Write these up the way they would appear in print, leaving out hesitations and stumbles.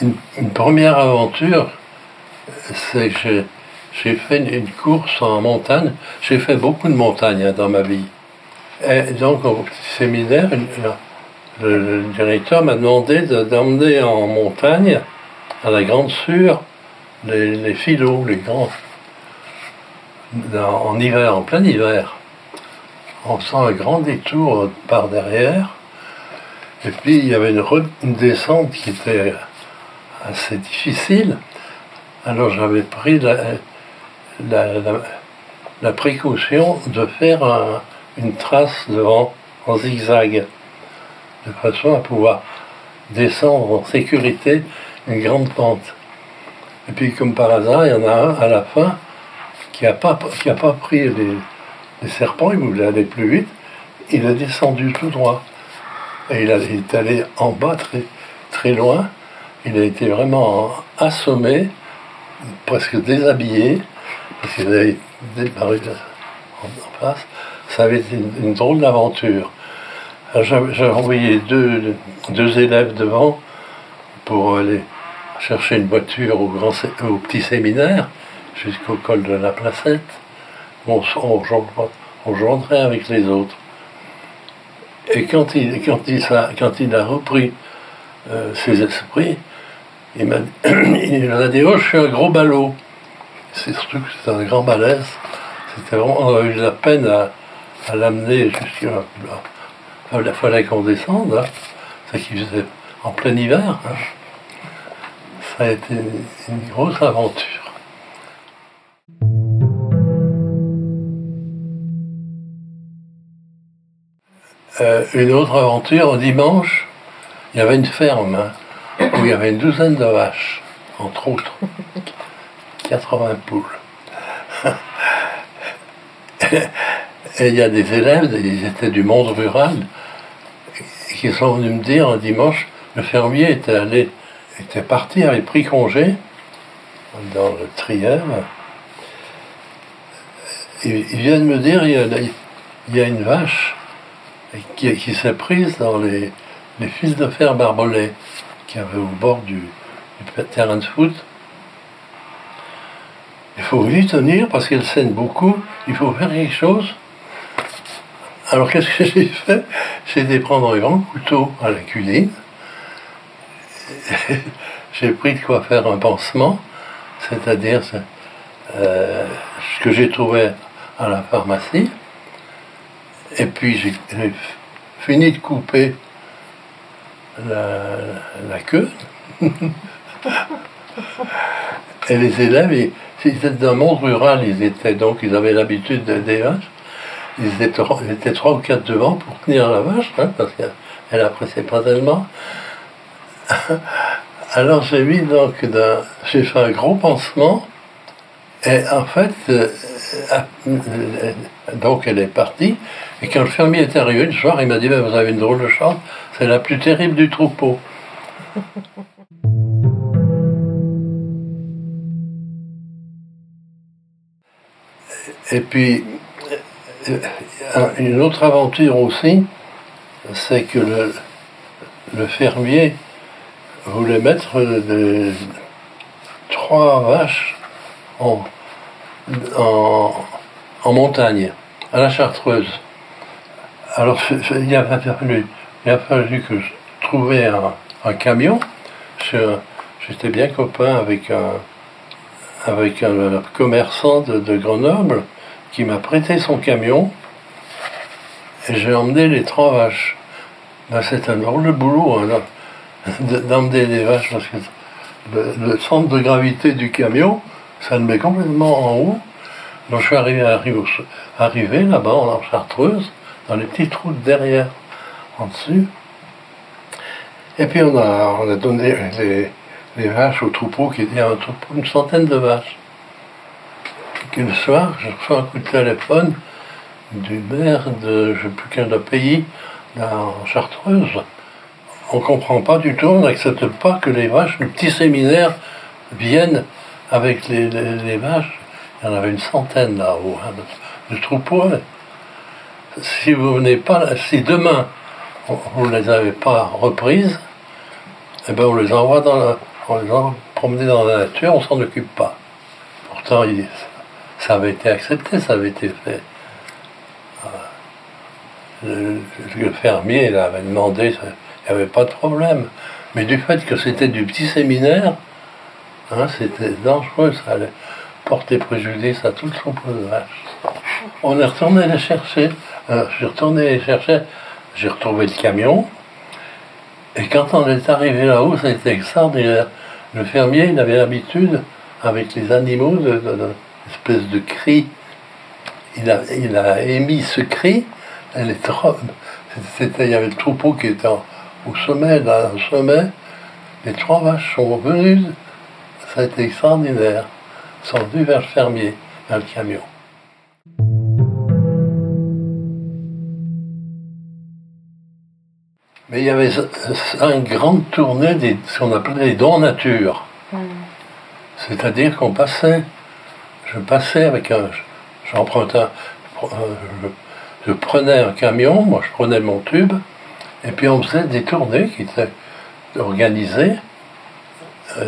Une première aventure, c'est que j'ai fait une course en montagne. J'ai fait beaucoup de montagnes dans ma vie. Et donc, au petit séminaire, le directeur m'a demandé d'emmener en montagne, à la Grande Sûre, les filots, les grands, en hiver, en plein hiver. On sent un grand détour par derrière. Et puis, il y avait une descente qui était assez difficile. Alors, j'avais pris la précaution de faire une trace devant en zigzag, de façon à pouvoir descendre en sécurité une grande pente. Et puis, comme par hasard, il y en a un à la fin qui n'a pas pris les serpents, il voulait aller plus vite, il a descendu tout droit. Et il est allé en bas très, très loin, il a été vraiment assommé, presque déshabillé, parce qu'il avait disparu en face. Ça avait été une drôle d'aventure. J'ai envoyé deux élèves devant pour aller chercher une voiture au petit séminaire, jusqu'au col de la Placette. On rejoindrait avec les autres. Et quand il a repris ses esprits, il m'a dit oh, je suis un gros ballot. C'est surtout que c'était un grand balèze. C'était vraiment, on a eu de la peine à l'amener jusqu'à là. Il fallait qu'on descende. Hein. C'est qu'il faisait en plein hiver. Hein. Ça a été une grosse aventure. Une autre aventure, au dimanche, il y avait une ferme hein, où il y avait une douzaine de vaches, entre autres, 80 poules. Et il y a des élèves, ils étaient du monde rural, qui sont venus me dire un dimanche, le fermier était parti, avait pris congé dans le Trièves. Ils viennent me dire, il y a une vache qui s'est prise dans les fils de fer barbelés qu'il y avait au bord du terrain de foot. Il faut vite tenir parce qu'elle saigne beaucoup, il faut faire quelque chose. Alors qu'est-ce que j'ai fait? J'ai été prendre un grand couteau à la cuisine. J'ai pris de quoi faire un pansement, c'est-à-dire ce que j'ai trouvé à la pharmacie. Et puis j'ai fini de couper la queue. Et les élèves, ils étaient d'un monde rural, ils avaient l'habitude des vaches. Ils étaient 3 ou 4 devant pour tenir la vache, hein, parce qu'elle appréciait pas tellement. Alors j'ai fait un gros pansement, et en fait, donc elle est partie, et quand le fermier est arrivé le soir, il m'a dit, vous avez une drôle de chance, c'est la plus terrible du troupeau. Et puis, une autre aventure aussi, c'est que le fermier voulait mettre 3 vaches en montagne, à la Chartreuse. Alors il a fallu que je trouve un camion. J'étais bien copain avec un commerçant de Grenoble qui m'a prêté son camion et j'ai emmené les 3 vaches. Ben, c'est un drôle de boulot hein, d'emmener les vaches parce que le centre de gravité du camion, ça le met complètement en haut. Donc je suis arrivé là-bas en Chartreuse, dans les petites routes derrière, en dessus. Et puis on a donné les vaches au troupeau, qui était un troupeau, une centaine de vaches. Et le soir, je reçois un coup de téléphone du maire de je ne sais plus quel pays, en Chartreuse. On ne comprend pas du tout, on n'accepte pas que les vaches, le petit séminaire, viennent avec les vaches. Il y en avait une centaine là-haut, hein, de troupeaux. Si vous venez pas, si demain vous ne les avez pas reprises, eh ben on les envoie on les a promenés dans la nature, on s'en occupe pas. Pourtant, ça avait été accepté, ça avait été fait. Le fermier là, avait demandé, il n'y avait pas de problème. Mais du fait que c'était du petit séminaire, hein, c'était dangereux, ça allait porter préjudice à tout le troupeau de vaches. On est retourné les chercher. Je suis retourné les chercher, j'ai retrouvé le camion. Et quand on est arrivé là-haut, ça a été extraordinaire. Le fermier, il avait l'habitude, avec les animaux, d'une espèce de cri. Il a émis ce cri. Il y avait le troupeau qui était au sommet, là, au sommet. Les 3 vaches sont venues. Ça a été extraordinaire. Ils sont venus vers le fermier, vers le camion. Mais il y avait une grande tournée de ce qu'on appelait les dons nature. C'est-à-dire qu'on passait, je passais avec j'empruntais, je prenais un camion, moi je prenais mon tube, et puis on faisait des tournées qui étaient organisées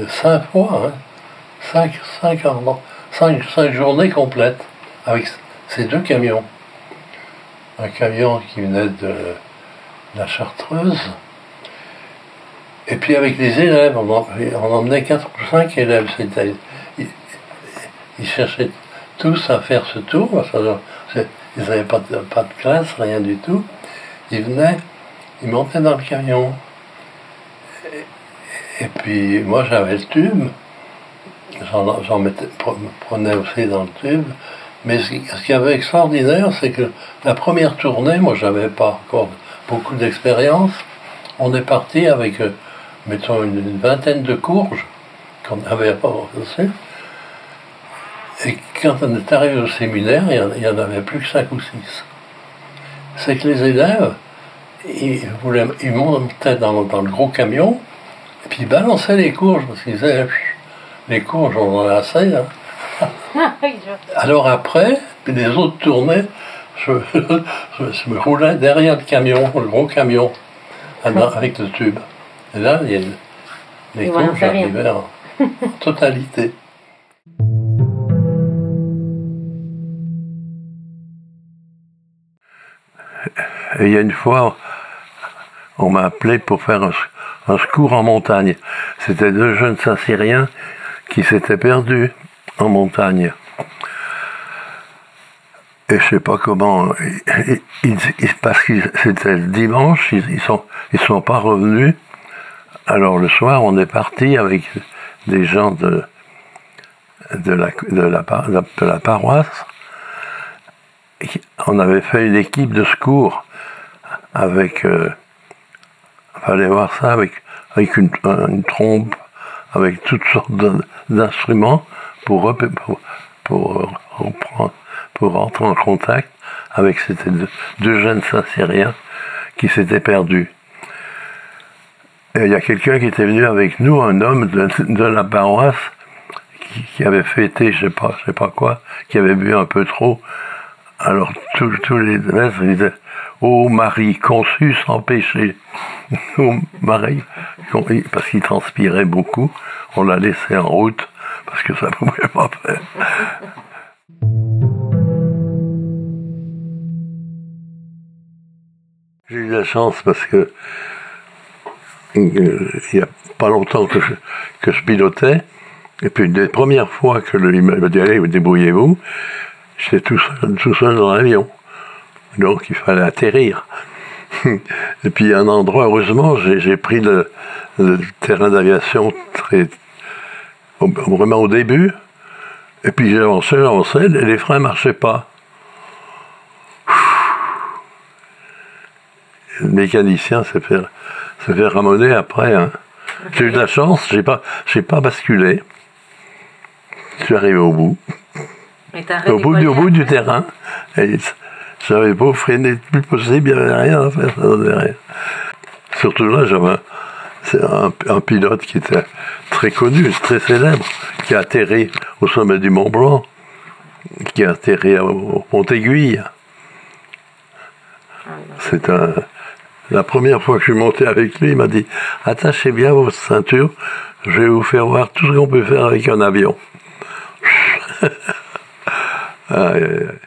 5 fois, hein, 5 journées complètes, avec ces 2 camions. Un camion qui venait de la Chartreuse, et puis avec les élèves, on emmenait 4 ou 5 élèves. Ils cherchaient tous à faire ce tour, parce que ils n'avaient pas de classe, rien du tout. Ils venaient, ils montaient dans le camion. Et puis moi j'avais le tube, j'en prenais aussi dans le tube. Mais ce qui avait extraordinaire, c'est que la première tournée, moi j'avais pas encore beaucoup d'expérience. On est parti avec, mettons, une vingtaine de courges qu'on n'avait pas reçues. Et quand on est arrivé au séminaire, il n'y en avait plus que 5 ou 6. C'est que les élèves, ils montaient dans le gros camion, et puis ils balançaient les courges, parce qu'ils disaient, les courges, on en a assez. Hein. Alors après, puis les autres tournaient, je me roulais derrière le camion, le gros camion, avec le tube. Et là, les courges arrivaient en totalité. Et il y a une fois, on m'a appelé pour faire un secours en montagne. C'était 2 jeunes Saint-Cyriens qui s'étaient perdus en montagne. Et je sais pas comment, parce que c'était le dimanche, ils sont pas revenus. Alors le soir, on est parti avec des gens de la paroisse. On avait fait une équipe de secours avec, fallait voir ça, avec une trompe, avec toutes sortes d'instruments pour rentrer en contact avec ces 2 jeunes Saint-Cyriens qui s'étaient perdus. Et il y a quelqu'un qui était venu avec nous, un homme de la paroisse, qui avait fêté, je sais pas quoi, qui avait bu un peu trop. Alors tous les maîtres disaient « Ô Marie, conçue sans péché !» Ô Marie, parce qu'il transpirait beaucoup, on l'a laissé en route, parce que ça ne pouvait pas faire. J'ai eu la chance parce que il n'y a pas longtemps que je pilotais, et puis une des premières fois que il m'a dit « Allez, débrouillez-vous », j'étais tout seul dans l'avion. Donc il fallait atterrir. Et puis à un endroit, heureusement, j'ai pris le terrain d'aviation vraiment au début. Et puis j'avançais, et les freins ne marchaient pas. Le mécanicien s'est fait ramoner après. Hein. J'ai eu de la chance, j'ai pas basculé. Je suis arrivé au bout. Au bout du terrain. Et j'avais beau freiner le plus possible, il n'y avait rien à faire, ça donnait rien. Surtout là, j'avais un pilote qui était très connu, très célèbre, qui a atterri au sommet du Mont Blanc, qui a atterri au Mont Aiguille. C'est La première fois que je suis monté avec lui, il m'a dit « Attachez bien votre ceinture, je vais vous faire voir tout ce qu'on peut faire avec un avion. » Aïe, aïe, aïe.